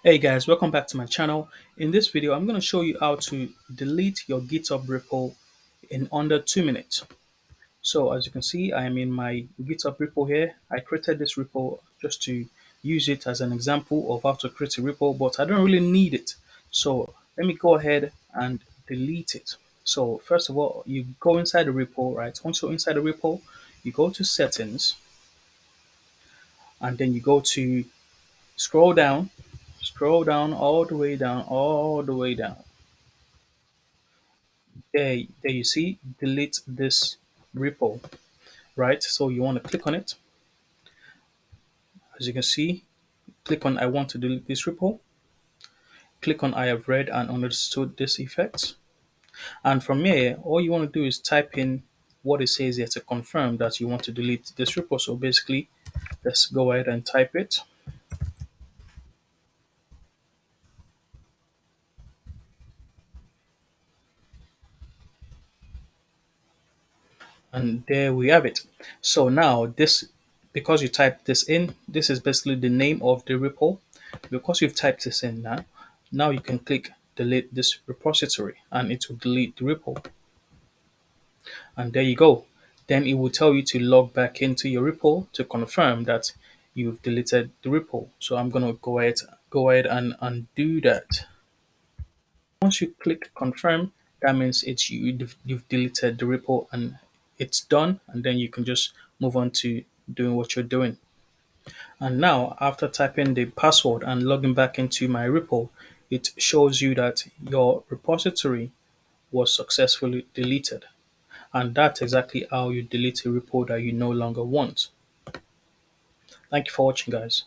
Hey guys, welcome back to my channel. In this video, I'm going to show you how to delete your GitHub repo in under 2 minutes. So as you can see, I am in my GitHub repo here. I created this repo just to use it as an example of how to create a repo, but I don't really need it. So let me go ahead and delete it. So first of all, you go inside the repo, right? Once you're inside the repo, you go to settings and then you go to scroll down, all the way down, all the way down. There you see, delete this repo, right? So you want to click on it. As you can see, click on I want to delete this repo. Click on I have read and understood this effect. And from here, all you want to do is type in what it says here to confirm that you want to delete this repo. So basically, let's go ahead and type it. And there we have it. So now this, because you typed this in, this is basically the name of the repo. Because you've typed this in now you can click delete this repository and it will delete the repo. And there you go. Then it will tell you to log back into your repo to confirm that you've deleted the repo. So I'm gonna go ahead and undo that. Once you click confirm, that means you've deleted the repo and it's done, and then you can just move on to doing what you're doing. And now, after typing the password and logging back into my repo, it shows you that your repository was successfully deleted. And that's exactly how you delete a repo that you no longer want. Thank you for watching, guys.